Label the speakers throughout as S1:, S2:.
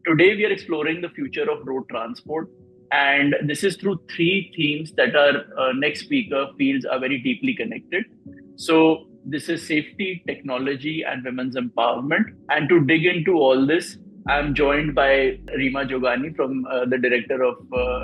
S1: Today, we are exploring the future of road transport, and this is through three themes that our next speaker feels are very deeply connected. So, this is safety, technology, and women's empowerment. And to dig into all this, I'm joined by Reema Jogani from the director of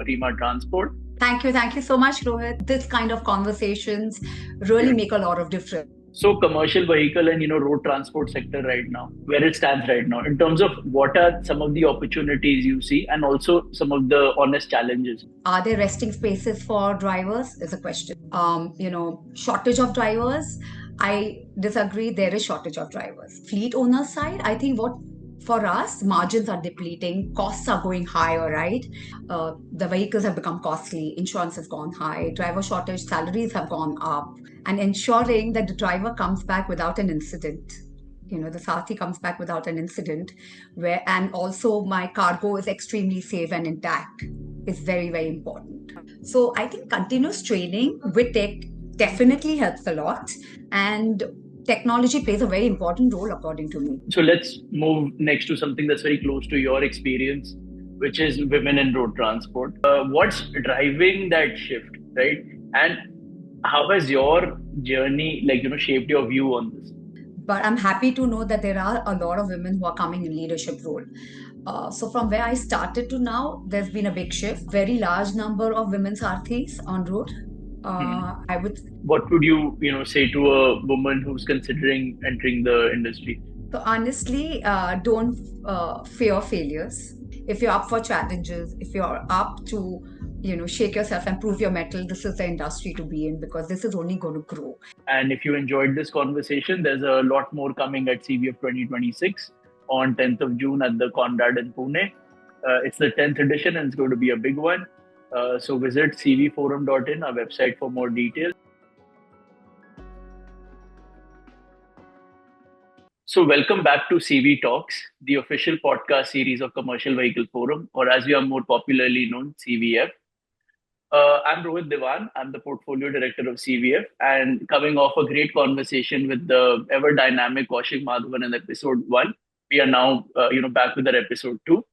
S1: Reema Transport.
S2: Thank you. Thank you so much, Rohit. This kind of conversations really make a lot of difference.
S1: So commercial vehicle and road transport sector right now, where it stands right now, in terms of what are some of the opportunities you see, and also some of the honest challenges.
S2: Are there resting spaces for drivers? Is a question. Shortage of drivers. I disagree. There is shortage of drivers. Fleet owner side, I think what for us, margins are depleting, costs are going higher, right? The vehicles have become costly, insurance has gone high, driver shortage, salaries have gone up, and ensuring that the driver comes back without an incident. The Sathi comes back without an incident, and also my cargo is extremely safe and intact is very, very important. So I think continuous training with tech definitely helps a lot. And technology plays a very important role, according to me.
S1: So let's move next to something that's very close to your experience, which is women in road transport. What's driving that shift, right? And how has your journey, shaped your view on this?
S2: But I'm happy to know that there are a lot of women who are coming in leadership role. So from where I started to now, there's been a big shift. Very large number of women sarthis on road. I would.
S1: What would you, say to a woman who's considering entering the industry?
S2: So honestly, don't fear failures. If you're up for challenges, if you're up to, shake yourself and prove your mettle, this is the industry to be in because this is only going to grow.
S1: And if you enjoyed this conversation, there's a lot more coming at CVF 2026 on 10th of June at the Conrad in Pune. It's the 10th edition and it's going to be a big one. So visit cvforum.in, our website, for more details. So welcome back to CV Talks, the official podcast series of Commercial Vehicle Forum, or as we are more popularly known, CVF. I'm Rohit Dewan. I'm the portfolio director of CVF, and coming off a great conversation with the ever dynamic Kaushik Madhavan in episode one, we are now, back with our episode two.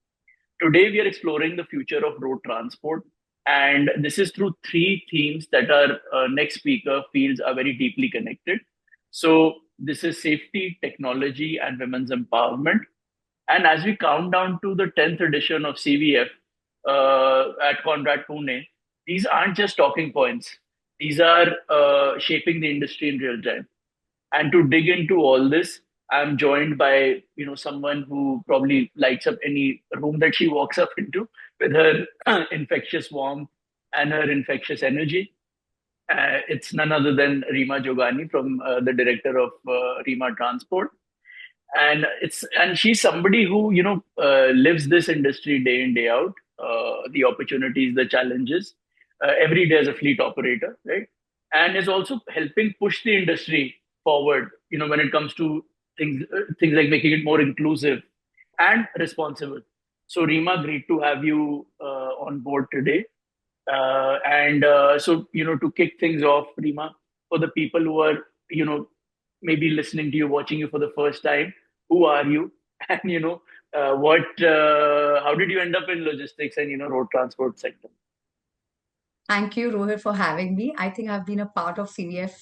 S1: Today, we are exploring the future of road transport, and this is through three themes that our next speaker feels are very deeply connected. So, this is safety, technology, and women's empowerment. And as we count down to the 10th edition of CVF at Conrad Pune, these aren't just talking points. These are shaping the industry in real time. And to dig into all this, I'm joined by someone who probably lights up any room that she walks up into with her infectious warmth and her infectious energy. It's none other than Reema Jogani from the director of Reema Transport, and she's somebody who lives this industry day in day out, the opportunities, the challenges, every day as a fleet operator, right? And is also helping push the industry forward. When it comes to things like making it more inclusive and responsible. So, Reema, great to have you on board today. And to kick things off, Reema, for the people who are, maybe listening to you, watching you for the first time, who are you? And, how did you end up in logistics and, road transport sector?
S2: Thank you, Rohit, for having me. I think I've been a part of CVF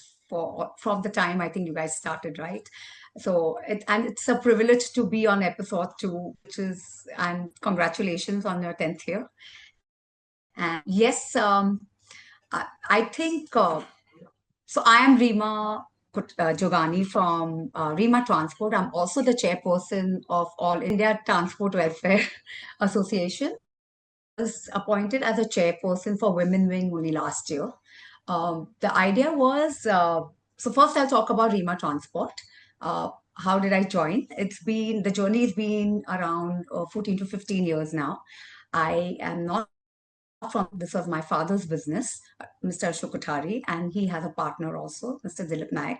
S2: from the time I think you guys started, right? So it's a privilege to be on episode two, and congratulations on your 10th year. And yes, I think so. I am Reema Jogani from Reema Transport. I'm also the chairperson of All India Transport Welfare Association. Was appointed as a chairperson for Women Wing only last year. The idea was so first I'll talk about Reema Transport. How did I join? The journey has been around 14 to 15 years now. I am not from this was my father's business, Mr. Ashok, and he has a partner also, Mr. Dilip Naik.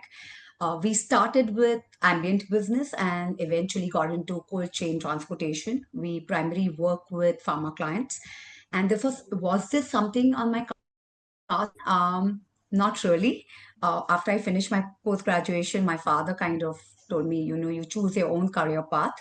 S2: We started with ambient business and eventually got into cold chain transportation. We primarily work with pharma clients. And this was this something on my card? Not really. After I finished my post graduation, my father kind of told me, you choose your own career path.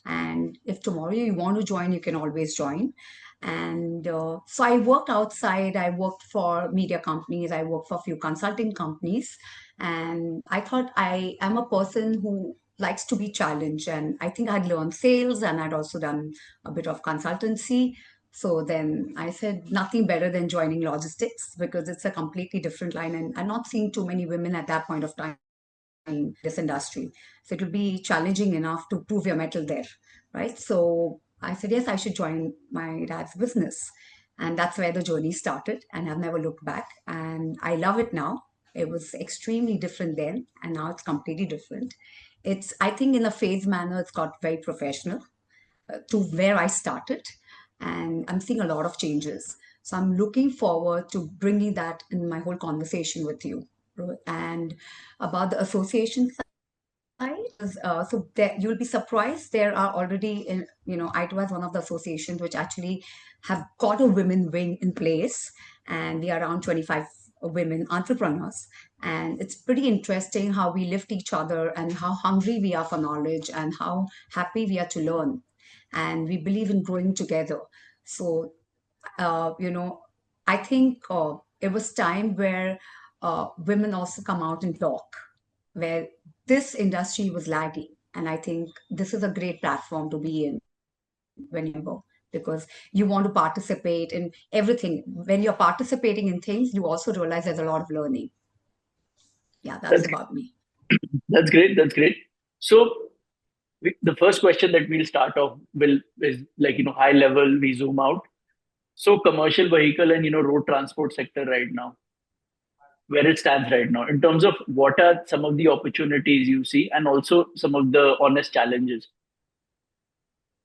S2: And if tomorrow you want to join, you can always join. And so I worked outside. I worked for media companies. I worked for a few consulting companies. And I thought I am a person who likes to be challenged. And I think I'd learned sales and I'd also done a bit of consultancy. So then I said nothing better than joining logistics because it's a completely different line. And I'm not seeing too many women at that point of time this industry. So it will be challenging enough to prove your mettle there, right? So I said, yes, I should join my dad's business. And that's where the journey started. And I've never looked back. And I love it now. It was extremely different then. And now it's completely different. It's, I think, in a phased manner, it's got very professional to where I started. And I'm seeing a lot of changes. So I'm looking forward to bringing that in my whole conversation with you. And about the association side, so there, you'll be surprised. There are already, ITO is one of the associations which actually have got a women wing in place, and we are around 25 women entrepreneurs. And it's pretty interesting how we lift each other and how hungry we are for knowledge and how happy we are to learn. And we believe in growing together. So, I think it was time where women also come out and talk, where this industry was lagging. And I think this is a great platform to be in when you're younger, because you want to participate in everything. When you're participating in things, you also realize there's a lot of learning. Yeah, that's
S1: That's
S2: about me.
S1: that's great. That's great. So the first question that we'll start off will is like high level. We zoom out. So commercial vehicle and road transport sector right now, where it stands right now in terms of what are some of the opportunities you see and also some of the honest challenges.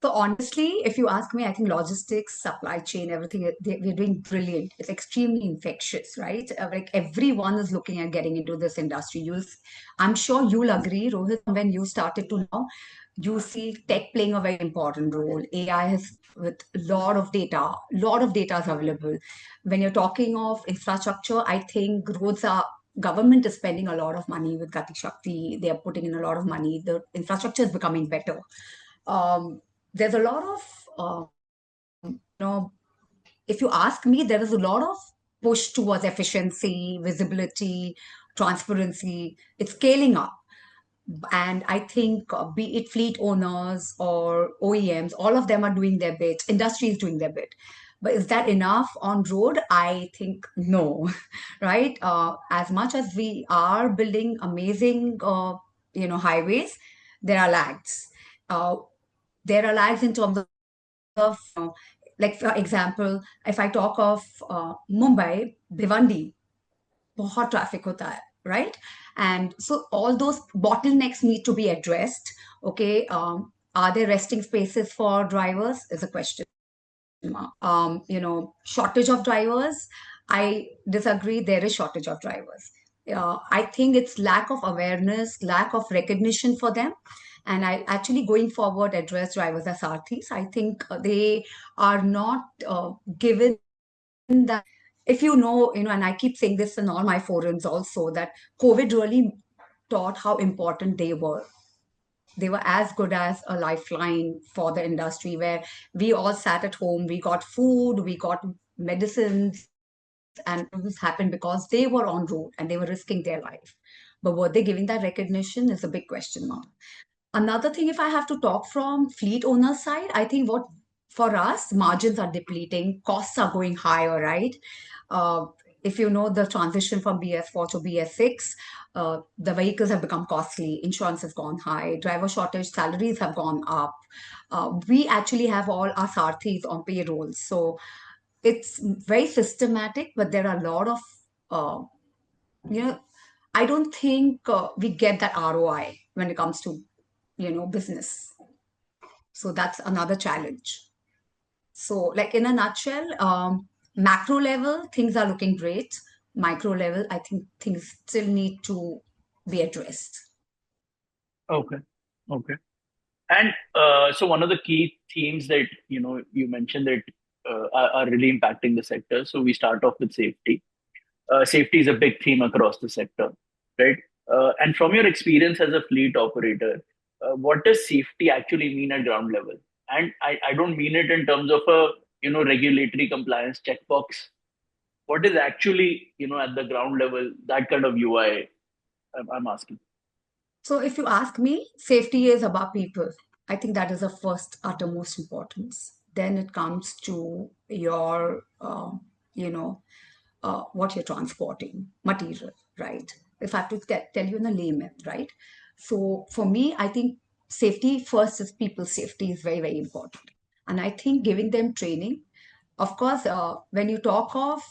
S2: So honestly, if you ask me, I think logistics, supply chain, everything, we're doing brilliant. It's extremely infectious, right? Like everyone is looking at getting into this industry. I'm sure you'll agree, Rohit, when you started to now, you see tech playing a very important role. AI has with lot of data is available. When you're talking of infrastructure, I think government is spending a lot of money with Gati Shakti. They are putting in a lot of money. The infrastructure is becoming better. Um, there's a lot of if you ask me, there is a lot of push towards efficiency, visibility, transparency. It's scaling up. And I think be it fleet owners or OEMs, all of them are doing their bit. Industry is doing their bit. But is that enough on road? I think no, right? As much as we are building amazing, highways, there are lags. Uh, there are lags in terms of, like for example, if I talk of Mumbai, Bhiwandi, बहुत traffic होता है, right? And so all those bottlenecks need to be addressed. Okay, are there resting spaces for drivers? Is a question mark. Shortage of drivers. I disagree. There is shortage of drivers. I think it's lack of awareness, lack of recognition for them. And I actually going forward address drivers as Sarthis. I think they are not given that. If and I keep saying this in all my forums also, that COVID really taught how important they were. They were as good as a lifeline for the industry, where we all sat at home, we got food, we got medicines, and this happened because they were on road and they were risking their life. But were they giving that recognition is a big question mark. Another thing, if I have to talk from fleet owner side, I think what for us, margins are depleting, costs are going higher, right? Uh, if you know the transition from BS4 to BS6, the vehicles have become costly, insurance has gone high, driver shortage, salaries have gone up. We actually have all our Sarthis on payroll. So it's very systematic, but there are a lot of, uh, you know, I don't think we get that ROI when it comes to business. So that's another challenge. So, like in a nutshell, macro level, things are looking great. Micro level, I think things still need to be addressed.
S1: Okay. Okay. And so one of the key themes that you mentioned that are really impacting the sector. So we start off with safety. Safety is a big theme across the sector, right? And from your experience as a fleet operator, what does safety actually mean at ground level? And I don't mean it in terms of a regulatory compliance checkbox. What is actually at the ground level, that kind of UI I'm asking.
S2: So if you ask me, safety is about people. I think that is the first uttermost importance. Then it comes to your, you know, what you're transporting, material, right? If I have to tell you in a layman, right? So for me, I think safety first is people safety is very, very important. And I think giving them training, of course, when you talk of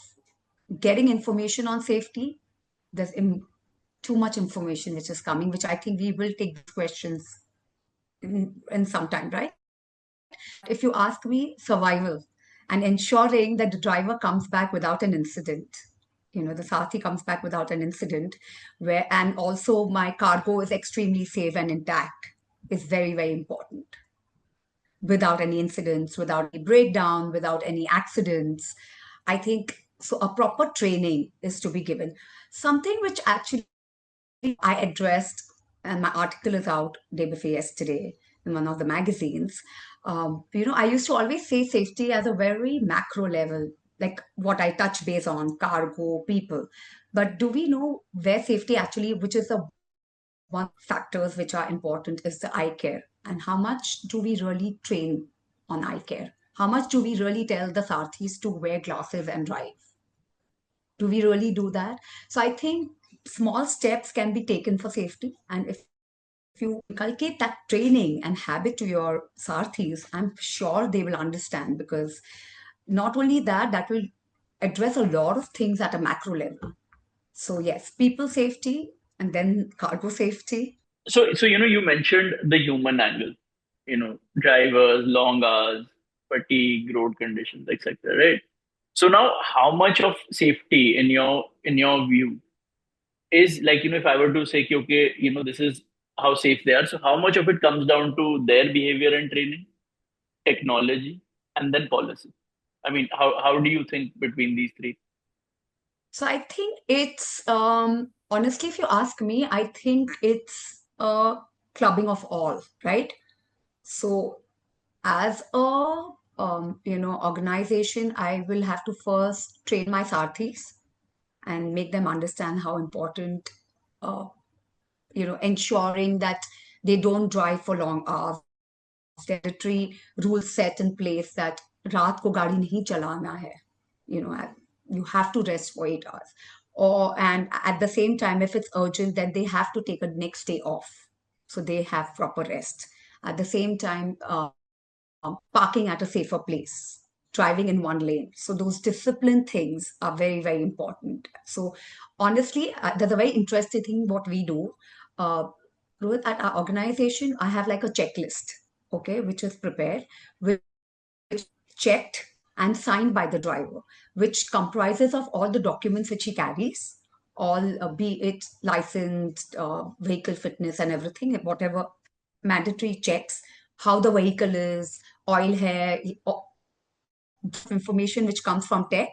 S2: getting information on safety, there's too much information which is coming, which I think we will take these questions in some time, right? But if you ask me, survival and ensuring that the driver comes back without an incident, the Sathi comes back without an incident, and also my cargo is extremely safe and intact is very, very important. Without any incidents, without any breakdown, without any accidents. I think so. A proper training is to be given. Something which actually I addressed, and my article is out day before yesterday in one of the magazines. I used to always say safety as a very macro level, like what I touch base on cargo, people. But do we know where safety actually, which is the one factors which are important, is the eye care? And how much do we really train on eye care? How much do we really tell the Sarthis to wear glasses and drive? Do we really do that? So I think small steps can be taken for safety. And if you inculcate that training and habit to your Sarthis, I'm sure they will understand, because not only that, that will address a lot of things at a macro level. So yes, people safety and then cargo safety.
S1: So you mentioned the human angle, drivers, long hours, fatigue, road conditions, etc. Right? So now, how much of safety in your view is, like, if I were to say, ki, okay, this is how safe they are. So how much of it comes down to their behavior and training, technology, and then policy? I mean, how do you think between these three?
S2: So I think it's honestly, if you ask me, I think it's a clubbing of all, right? So as a organization, I will have to first train my Sarthis and make them understand how important uh, ensuring that they don't drive for long hours. Statutory rules set in place that रात को गाड़ी नहीं चलाना है. You know, you have to rest for 8 hours. And at the same time, if it's urgent, then they have to take a next day off, so they have proper rest. At the same time, parking at a safer place, driving in one lane. So those discipline things are very, very important. So honestly, there's a very interesting thing what we do. Uh, Rohit, at our organization, I have like a checklist, okay, which is prepared, which checked and signed by the driver, which comprises of all the documents which he carries, all be it licensed, vehicle fitness and everything, whatever mandatory checks, how the vehicle is, oil hair, information which comes from tech,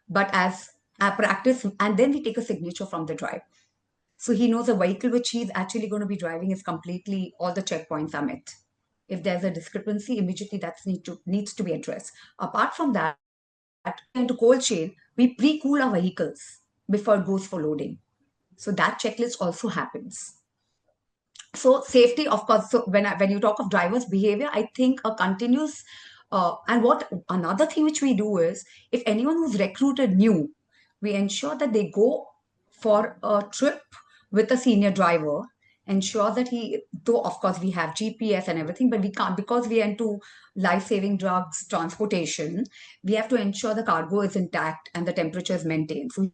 S2: but as a practice, and then we take a signature from the driver. So he knows the vehicle which he's actually going to be driving is completely, all the checkpoints are met. If there's a discrepancy, immediately that needs to be addressed. Apart from that, into cold chain, we pre-cool our vehicles before it goes for loading. So that checklist also happens. So safety, of course. So when you talk of drivers' behavior, I think a continuous and what another thing which we do is, if anyone who's recruited new, we ensure that they go for a trip with a senior driver. Ensure that though of course we have GPS and everything, but we can't, because we are into life-saving drugs transportation. We have to ensure the cargo is intact and the temperature is maintained. So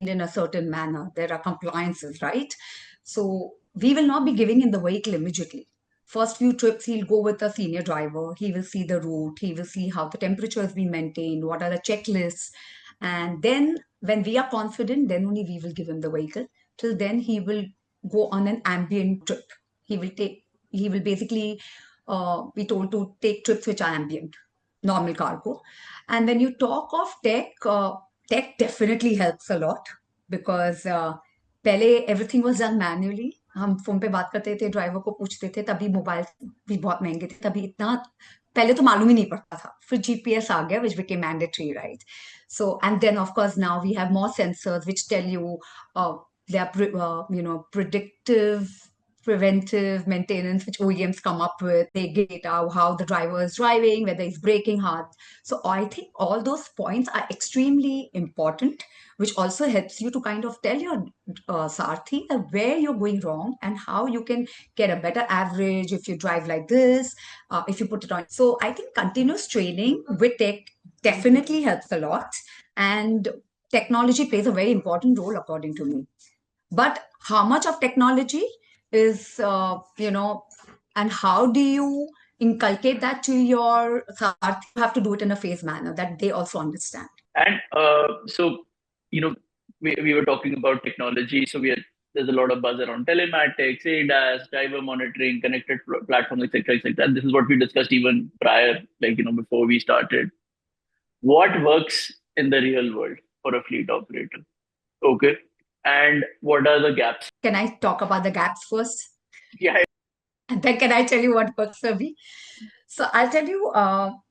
S2: in a certain manner. There are compliances, right? So we will not be giving him the vehicle immediately. First few trips, he'll go with a senior driver. He will see the route. He will see how the temperature has been maintained, what are the checklists. And then when we are confident, then only we will give him the vehicle. Till then, he will go on an ambient trip. He will basically be told to take trips which are ambient, normal cargo. And when you talk of tech definitely helps a lot, because pehle everything was done manually. हम phone पे बात करते थे, driver को पूछते थे, तभी mobile भी बहुत महंगे थे, तभी इतना पहले तो मालूम ही नहीं पड़ता था, फिर जीपीएस आ गया which became mandatory, right? So and then of course now we have more sensors which tell you they are predictive preventive maintenance which OEMs come up with. They get data how the driver is driving, whether he's braking hard. So I think all those points are extremely important, which also helps you to kind of tell your Sarthi where you're going wrong and how you can get a better average if you drive like this, if you put it on. So I think continuous training with tech definitely helps a lot. And technology plays a very important role, according to me. But how much of technology is, and how do you inculcate that to your Sarthi? You have to do it in a phased manner that they also understand.
S1: And so, you know, we were talking about technology. So there's a lot of buzz around telematics, ADAS, driver monitoring, connected platforms, etc., etc. This is what we discussed even prior, like, before we started. What works in the real world for a fleet operator? Okay. And what are the gaps?
S2: Can I talk about the gaps first?
S1: Yeah.
S2: And then can I tell you what works for me? So I'll tell you,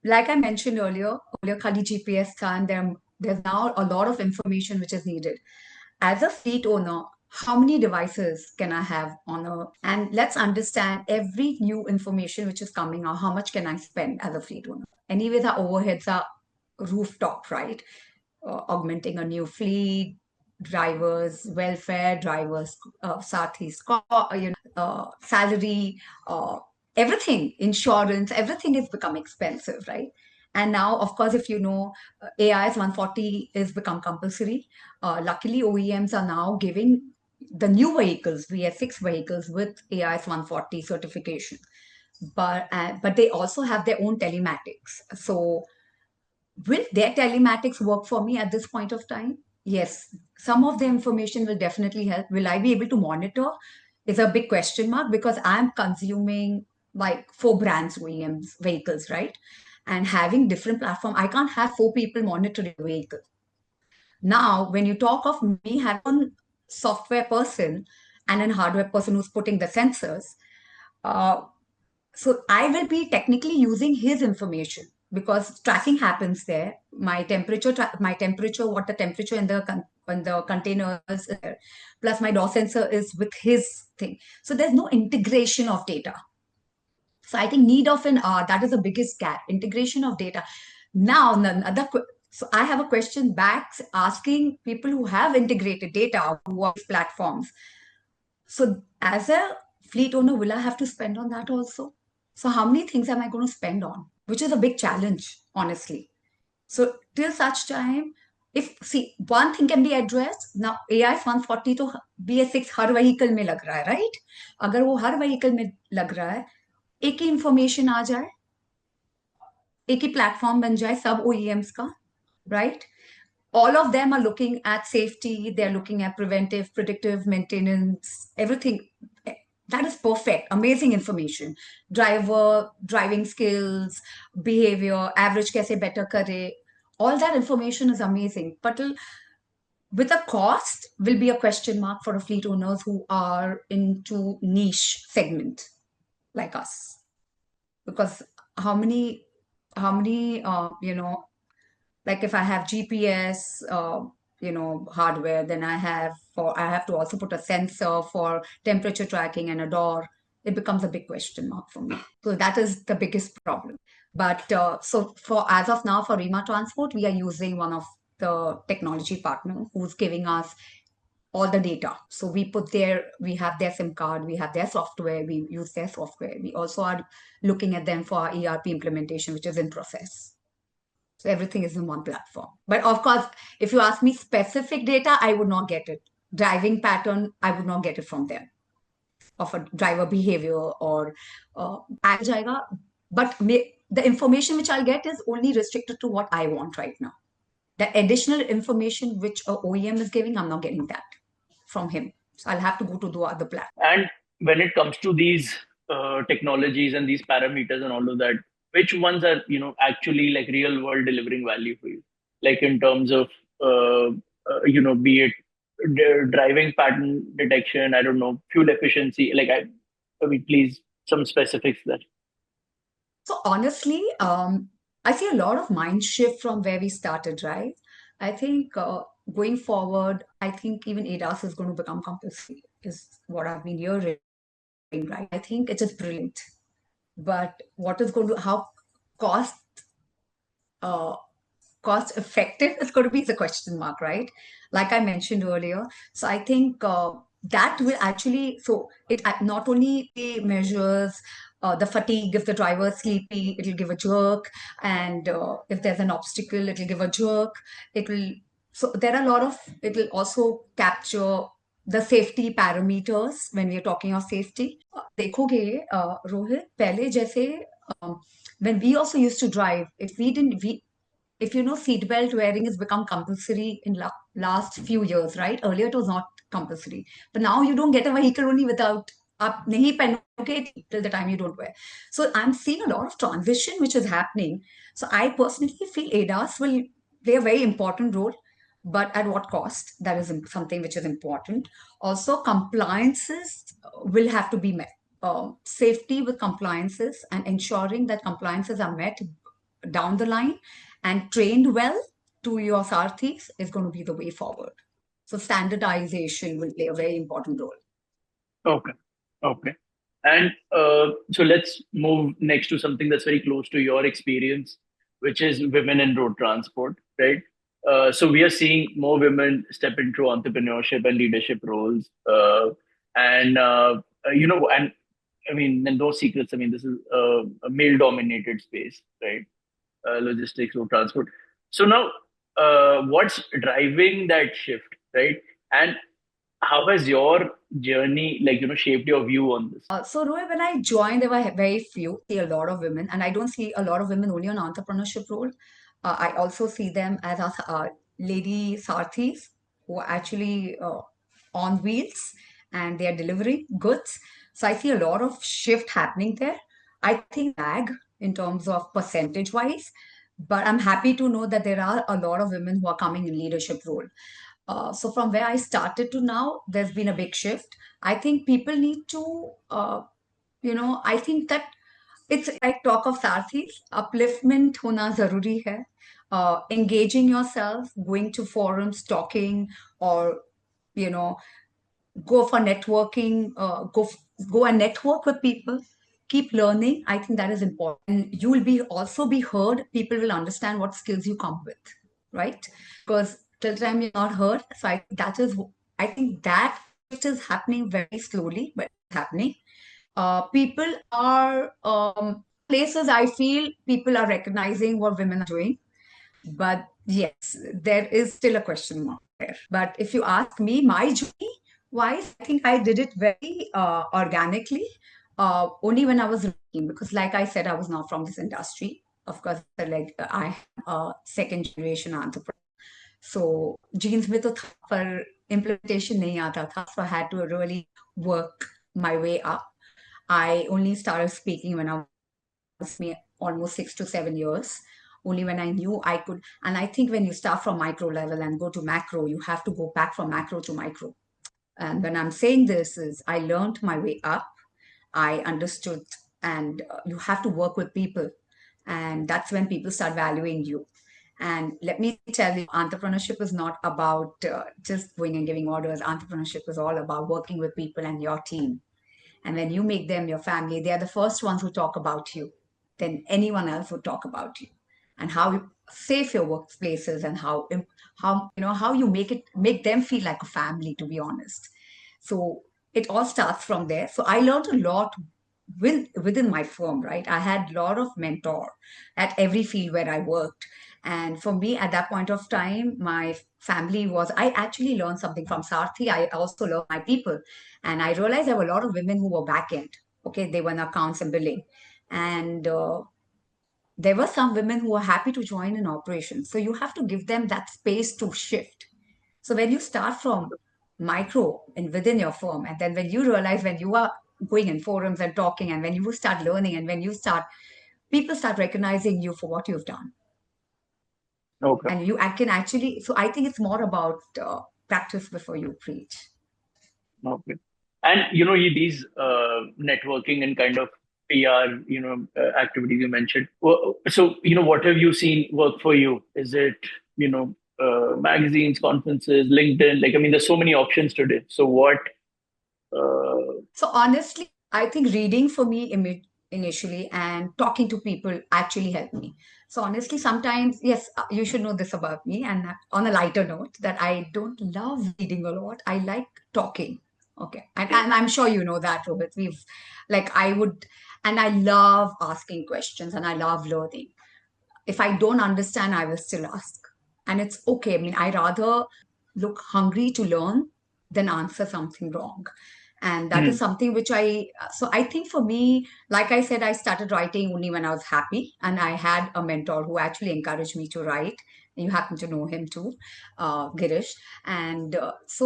S2: like I mentioned earlier, Khali GPS tha, and there's now a lot of information which is needed. As a fleet owner, how many devices can I have on a, and let's understand every new information which is coming out, how much can I spend as a fleet owner? Anyway, the overheads are rooftop, right? Augmenting a new fleet, drivers, welfare, drivers, Sathi's, salary, uh, everything, insurance, everything is become expensive, right? And now, of course, if you know, AIS 140 is become compulsory. Luckily, OEMs are now giving the new vehicles, VS6 vehicles with AIS 140 certification. But they also have their own telematics. So will their telematics work for me at this point of time? Yes, some of the information will definitely help. Will I be able to monitor? Is a big question mark because I'm consuming like four brands OEMs vehicles, right? And having different platform, I can't have four people monitoring a vehicle. Now, when you talk of me having one software person and an hardware person who's putting the sensors, uh, so I will be technically using his information because tracking happens there. My temperature, what the temperature in the container is there, plus my door sensor is with his thing. So there's no integration of data. So I think need of an that is the biggest gap, integration of data. Now, so I have a question back asking people who have integrated data, who are platforms. So as a fleet owner, will I have to spend on that also? So how many things am I going to spend on? Which is a big challenge, honestly. So till such time, if see one thing can be addressed now, AI 140 तो BS6 हर vehicle में लग रहा है, right? अगर वो हर vehicle में लग रहा है, एक ही इंफॉर्मेशन आ जाए, एक ही प्लेटफॉर्म बन जाए सब OEMs का, right? All of them are looking at safety, they're looking at preventive, predictive maintenance, everything. That is perfect, amazing information. Driver, driving skills, behavior, average kaise better kare. All that information is amazing. But with a cost will be a question mark for a fleet owners who are into niche segment like us. Because how many, like if I have GPS, hardware, then I have to also put a sensor for temperature tracking and a door. It becomes a big question mark for me. So that is the biggest problem. But so for as of now for Reema Transport, we are using one of the technology partner who's giving us all the data. So we have their SIM card, we have their software, we use their software. We also are looking at them for our ERP implementation, which is in process. So everything is in one platform. But of course, if you ask me specific data, I would not get it. Driving pattern, I would not get it from them of a driver behavior or jayega. But the information which I'll get is only restricted to what I want right now. The additional information which a OEM is giving, I'm not getting that from him. So I'll have to go to the other platform.
S1: And when it comes to these technologies and these parameters and all of that, which ones are actually like real world delivering value for you? Like in terms of be it driving pattern detection, I don't know, fuel efficiency. I mean, please, some specifics there.
S2: So honestly, I see a lot of mind shift from where we started, right? I think going forward, I think even ADAS is going to become compulsory, is what I've been hearing, right? I think it is brilliant. But what is going to, how cost uh, cost effective is going to be the question mark, right? Like I mentioned earlier. So I think that will actually, so it not only measures the fatigue, if the driver is sleepy, it'll give a jerk. And if there's an obstacle, it'll give a jerk. It will, so there are a lot of, it will also capture the safety parameters when we are talking of safety. देखोगे रोहित पहले जैसे when we also used to drive, if we didn't, we if you know, seat belt wearing has become compulsory in last few years, right? Earlier it was not compulsory, but now you don't get a vehicle only without up nahi pehnoge till the time you don't wear. So I'm seeing a lot of transition which is happening. So I personally feel ADAS will play a very important role, but at what cost? That is something which is important. Also, compliances will have to be met. Safety with compliances and ensuring that compliances are met down the line and trained well to your sarthis is going to be the way forward. So standardization will play a very important role.
S1: Okay. Okay. And so let's move next to something that's very close to your experience, which is women in road transport, right? So we are seeing more women step into entrepreneurship and leadership roles. And I mean, and no secrets. I mean, this is a male dominated space, right? Logistics, road transport. So now, what's driving that shift, right? And how has your journey, shaped your view on this?
S2: So, Roy, when I joined, there were very few. See a lot of women, and I don't see a lot of women only on entrepreneurship role. I also see them as lady sarthis who are actually on wheels and they are delivering goods. So I see a lot of shift happening there. I think lag in terms of percentage wise, but I'm happy to know that there are a lot of women who are coming in leadership role. So from where I started to now, there's been a big shift. I think people need to, I think that it's like talk of Sarthis, upliftment hona zaruri hai. Engaging yourself, going to forums, talking, or, you know, go for networking, go and network with people, keep learning. I think that is important. And you will be also be heard. People will understand what skills you come with, right? Because till the time you're not heard, so I think that shift is happening very slowly, but it's happening. People are places I feel people are recognizing what women are doing, but yes, there is still a question mark there. But if you ask me, my journey wise, I think I did it very organically. Only when I was working, because like I said, I was not from this industry. Of course, like I am a second generation entrepreneur. So genes में तो था पर implementation नहीं आता था. So I had to really work my way up. I only started speaking when I was me almost 6 to 7 years. Only when I knew I could. And I think when you start from micro level and go to macro, you have to go back from macro to micro. And when I'm saying this is I learned my way up. I understood, and you have to work with people. And that's when people start valuing you. And let me tell you, entrepreneurship is not about just going and giving orders. Entrepreneurship is all about working with people and your team. And when you make them your family, they are the first ones who talk about you. Then anyone else would talk about you, and how safe your workplace is, and how you make them feel like a family. To be honest, so it all starts from there. So I learned a lot within my firm, right? I had a lot of mentor at every field where I worked. And for me, at that point of time, my family was, I actually learned something from Sarthi. I also learned my people. And I realized there were a lot of women who were back end. Okay, they were in accounts and billing. And there were some women who were happy to join in operations. So you have to give them that space to shift. So when you start from micro and within your firm, and then when you realize when you are going in forums and talking, and when you start learning, and when you start, people start recognizing you for what you've done.
S1: Okay.
S2: And you I can actually, so I think it's more about practice before you preach.
S1: Okay. And these networking and kind of PR, activities you mentioned. So, what have you seen work for you? Is it, magazines, conferences, LinkedIn? Like, I mean, there's so many options today. So, what? Uh,
S2: So honestly, I think reading for me initially and talking to people actually helped me. So honestly, sometimes, yes, you should know this about me. And on a lighter note, that I don't love reading a lot. I like talking. Okay. And I'm sure you know that, Robert. Like, I would, and I love asking questions and I love learning. If I don't understand, I will still ask. And it's okay. I mean, I rather look hungry to learn than answer something wrong. And that is
S1: mm,
S2: something which so I think for me, like I said, I started writing only when I was happy. And I had a mentor who actually encouraged me to write. You happen to know him too, Girish. And so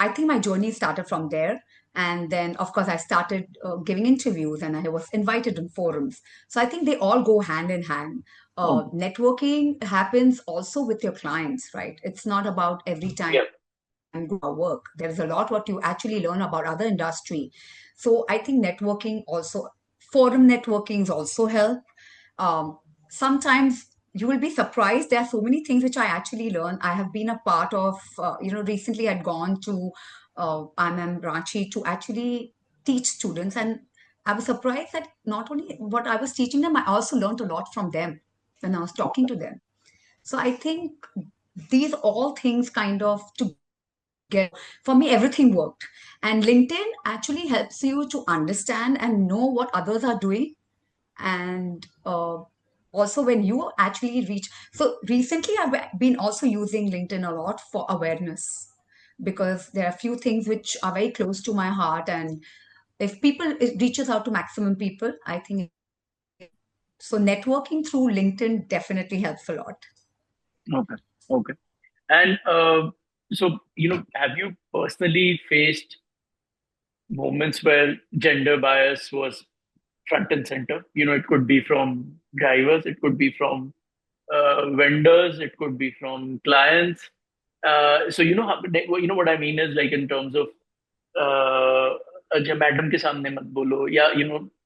S2: I think my journey started from there. And then, of course, I started giving interviews and I was invited in forums. So I think they all go hand in hand.
S1: okay.
S2: Networking happens also with your clients, right? It's not about every time
S1: Yeah.
S2: work. There is a lot what you actually learn about other industry. So I think networking also, forum networkings also help. Um, Sometimes you will be surprised. There are so many things which I actually learn. I have been a part of, recently I'd gone to IIM Ranchi to actually teach students. And I was surprised that not only what I was teaching them, I also learned a lot from them when I was talking to them. So I think these all things kind of together, for me, everything worked. And LinkedIn actually helps you to understand and know what others are doing. And also when you actually reach, so recently I've been also using LinkedIn a lot for awareness, because there are a few things which are very close to my heart. And if people, it reaches out to maximum people, I think so. Networking through LinkedIn definitely helps a lot.
S1: Okay. Okay. And so, have you personally faced moments where gender bias was front and center? It could be from drivers, it could be from vendors, it could be from clients. So what I mean is, like, in terms of जब madam के सामने मत बोलो, या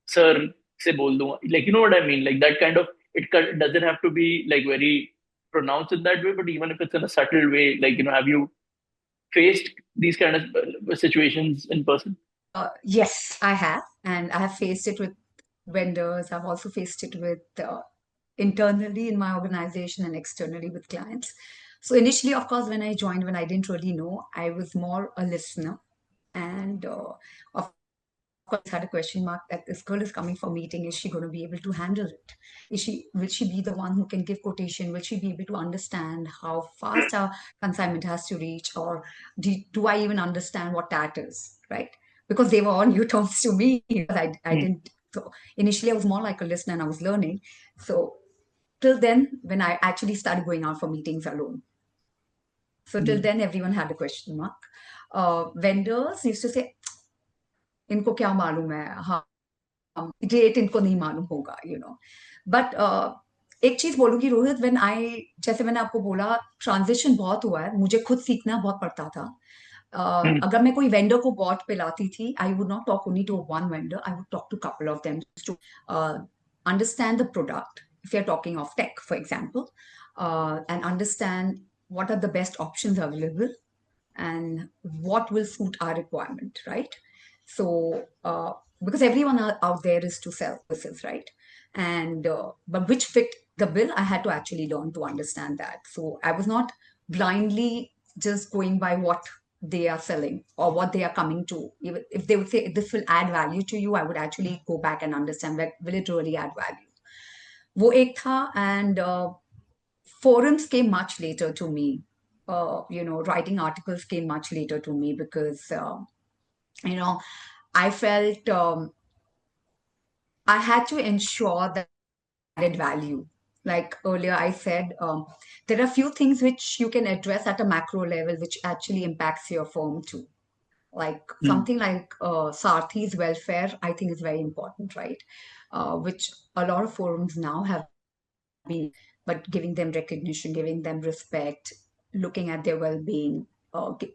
S1: sir से बोल दूंगा, like, what I mean, like that kind of, doesn't have to be like very pronounced in that way, but even if it's in a subtle way, like, have you faced these kind of situations in person?
S2: Yes, I have. And I have faced it with vendors. I've also faced it with internally in my organization and externally with clients. So initially, of course, when I joined, when I didn't really know, I was more a listener. And of course, had a question mark that this girl is coming for meeting. Is she going to be able to handle it? Will she be the one who can give quotation? Will she be able to understand how fast our consignment has to reach? Or do I even understand what that is? Right? Because they were all new terms to me. Because I
S1: Hmm.
S2: didn't. So initially, I was more like a listener and I was learning. So till then, when I actually started going out for meetings alone. So till
S1: Hmm.
S2: then, everyone had a question mark. Vendors used to say, इनको क्या मालूम है, हाँ, rate इनको नहीं मालूम होगा, but एक चीज बोलूंगी रोहित, व्हेन आई, जैसे मैंने आपको बोला, ट्रांजिशन बहुत हुआ है, मुझे खुद सीखना बहुत पड़ता था.
S1: Hmm.
S2: अगर मैं कोई वेंडर को बॉट पे लाती थी, I would not talk only to one vendor, I would talk to couple of them to understand the product. If you're talking of tech, for example, and understand what are the best options available and what will suit our requirement, right? So, because everyone out there is to sell services, right? And but which fit the bill, I had to actually learn to understand that. So I was not blindly just going by what they are selling or what they are coming to. Even if they would say this will add value to you, I would actually go back and understand, that will it really add value. वो एक था. And forums came much later to me. Writing articles came much later to me because, you know, I felt I had to ensure that added value. Like earlier, I said, there are few things which you can address at a macro level, which actually impacts your firm too. Like
S1: Hmm.
S2: something like Sarthi's welfare, I think is very important, right? Which a lot of forums now have been, but giving them recognition, giving them respect, looking at their well-being.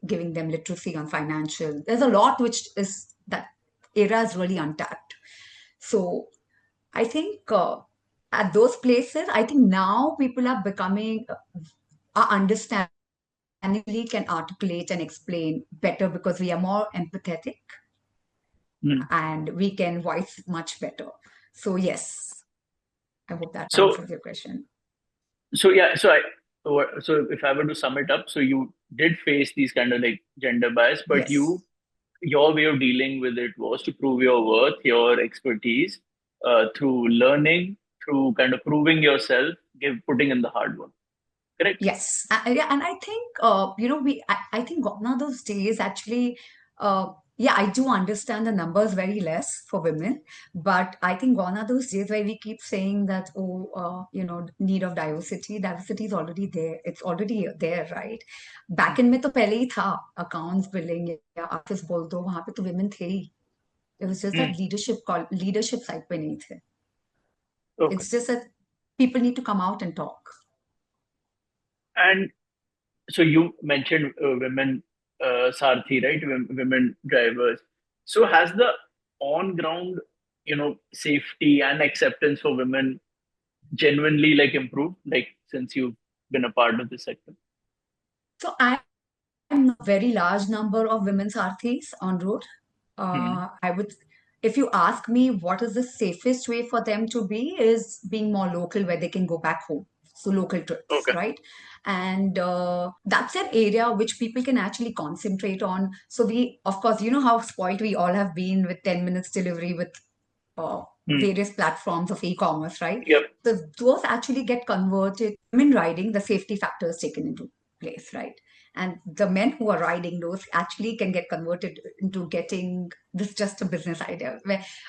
S2: giving them literacy on financial. There's a lot which is that era is really untapped. So I think at those places, I think now people are becoming, are understanding, can articulate and explain better because we are more empathetic
S1: Hmm.
S2: and we can voice much better. So yes, I hope that
S1: So,
S2: answers your question.
S1: yeah, so if I were to sum it up, so you did face these kind of like gender bias, but
S2: Yes.
S1: your way of dealing with it was to prove your worth, your expertise, through learning, through kind of proving yourself, putting in the hard work. Correct?
S2: Yes, yeah, and I think I think gone are those days actually. Yeah, I do understand the numbers very less for women, but I think gone are those days where we keep saying that need of diversity. Diversity is already there. It's already there, right? Back in में तो पहले ही था accounts billing या office बोल दो वहाँ पे तो women थे ही. It was just
S1: Hmm.
S2: that leadership side पे नहीं थे.
S1: Okay.
S2: It's just that people need to come out and talk.
S1: And so you mentioned women Sarthi, right? Women drivers. So has the on ground, safety and acceptance for women genuinely like improved, like since you've been a part of this sector?
S2: So I a very large number of women sarthis on road.
S1: Hmm.
S2: I would, if you ask me, what is the safest way for them to be is being more local where they can go back home. So local trips,
S1: Okay.
S2: right? And that's an area which people can actually concentrate on. So we, of course, you know how spoiled we all have been with 10 minutes delivery with
S1: Hmm.
S2: various platforms of e-commerce, right?
S1: Yep.
S2: So those actually get converted. Women riding, the safety factor is taken into place, right? And the men who are riding those actually can get converted into getting this just a business idea,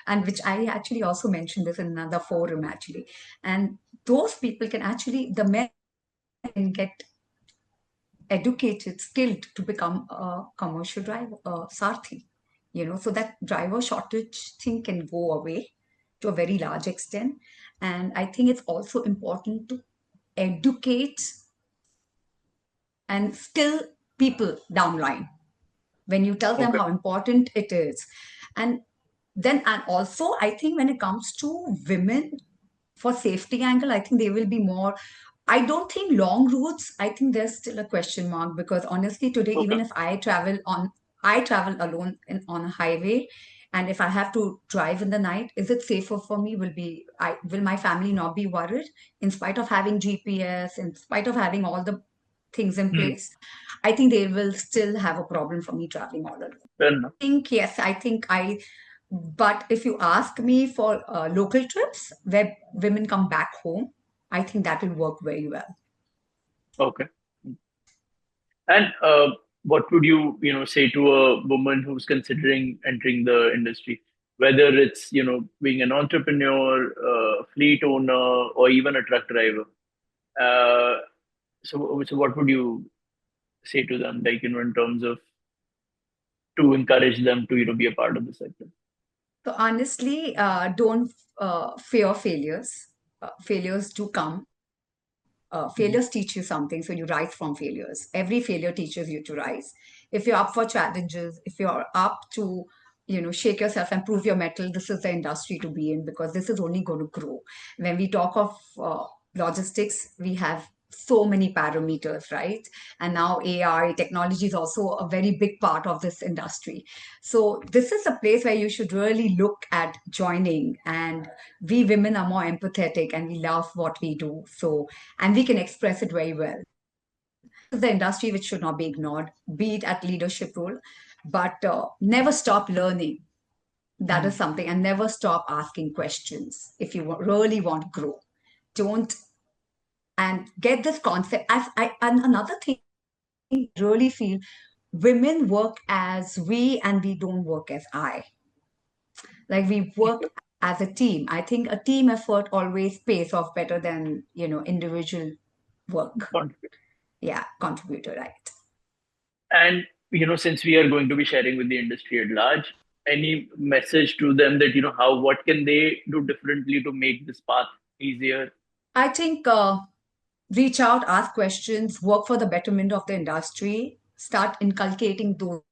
S2: and which I actually also mentioned this in another forum actually. And those people can actually, the men can get educated, skilled to become a commercial driver, a sarthi, so that driver shortage thing can go away to a very large extent. And I think it's also important to educate and skill people downline when you tell them
S1: Okay.
S2: how important it is. And then, and also, I think when it comes to women for safety angle, I think they will be more. I don't think long routes, I think there's still a question mark because honestly, today, even
S1: Okay.
S2: if I travel alone on a highway. And if I have to drive in the night, is it safer for me? Will my family not be worried in spite of having GPS, in spite of having all the things in
S1: Hmm.
S2: place? I think they will still have a problem for me traveling all alone.
S1: Fair enough.
S2: Think yes, I think but if you ask me for local trips where women come back home, I think that will work very well.
S1: Okay. And what would say to a woman who's considering entering the industry, whether it's being an entrepreneur, fleet owner, or even a truck driver? Uh, so what would you say to them, like in terms of to encourage them to be a part of the sector?
S2: So honestly, don't fear failures. Failures do come.
S1: Mhm.
S2: Failures teach you something, so you rise from failures. Every failure teaches you to rise. If you're up for challenges, if you're up to shake yourself and prove your mettle, this is the industry to be in because this is only going to grow. When we talk of logistics, we have so many parameters, right? And now AI technology is also a very big part of this industry. So this is a place where you should really look at joining. And we women are more empathetic and we love what we do. So, and we can express it very well. This is the industry which should not be ignored, be it at leadership role, but never stop learning. That is
S1: Mhm.
S2: something, and never stop asking questions if you really want to grow. Don't and get this concept as I and another thing I really feel women work as we and we don't work as I. Like we work as a team. I think a team effort always pays off better than individual work. Yeah, contributor, right?
S1: And since we are going to be sharing with the industry at large, any message to them that how what can they do differently to make this path easier?
S2: I think reach out, ask questions, work for the betterment of the industry. start inculcating those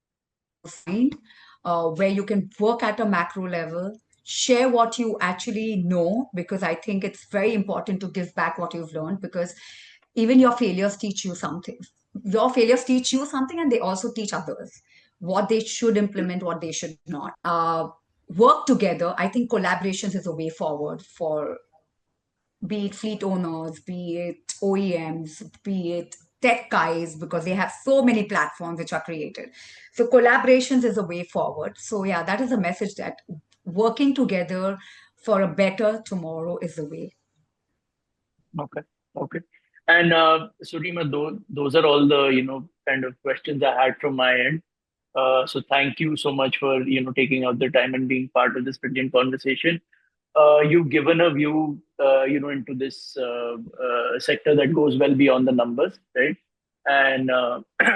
S2: mind, where you can work at a macro level, share what you actually know, because I think it's very important to give back what you've learned, because even your failures teach you something. Your failures teach you something, and they also teach others what they should implement, what they should not. Work together. I think collaborations is a way forward for, be it fleet owners, be it OEMs, be it tech guys, because they have so many platforms which are created. So collaborations is a way forward. So yeah, that is a message, that working together for a better tomorrow is the way.
S1: Okay. Okay. And so, Reema, those are all the kind of questions I had from my end. So thank you so much for taking out the time and being part of this brilliant conversation. You've given a view into this sector that goes well beyond the numbers, right? And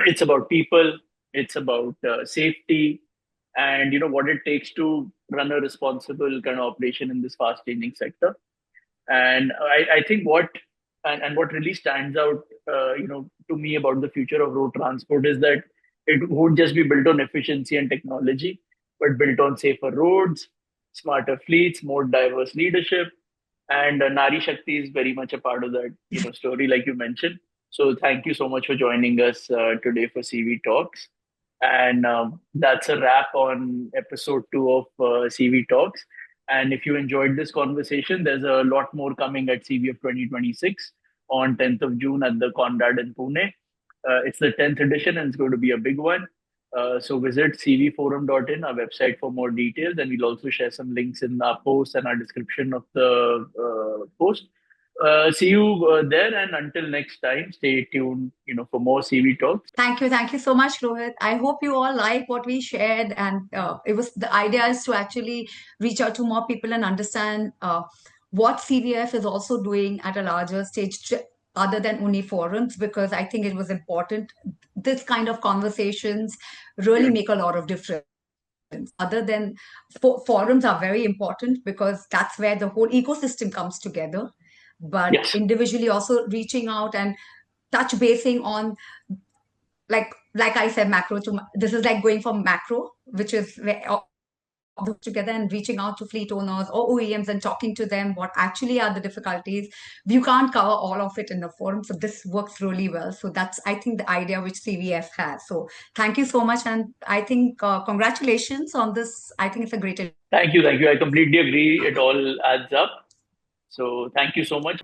S1: it's about people, it's about safety, and what it takes to run a responsible kind of operation in this fast changing sector. And I think what really stands out, to me about the future of road transport is that it won't just be built on efficiency and technology, but built on safer roads, smarter fleets, more diverse leadership, and Nari Shakti is very much a part of that, story, like you mentioned. So thank you so much for joining us today for CV Talks. And that's a wrap on episode 2 of CV Talks. And if you enjoyed this conversation, there's a lot more coming at CV of 2026 on 10th of June at the Conrad in Pune. It's the 10th edition and it's going to be a big one. So visit cvforum.in, our website, for more details. And we'll also share some links in our post and our description of the post. See you there. And until next time, stay tuned, for more CV Talks.
S2: Thank you so much, Rohit. I hope you all like what we shared, and it was, the idea is to actually reach out to more people and understand what CVF is also doing at a larger stage, other than only forums, because I think it was important. This kind of conversations really make a lot of difference. Other than forums are very important, because that's where the whole ecosystem comes together. But
S1: Yes.
S2: individually also reaching out and touch basing on, like I said, macro to, this is like going from macro, which is where all those together, and reaching out to fleet owners or OEMs and talking to them what actually are the difficulties. You can't cover all of it in the forum, so this works really well. So that's, I think, the idea which CVF has. So thank you so much, and I think congratulations on this. I think it's a great.
S1: Thank you. Thank you. I completely agree. It all adds up. So thank you so much.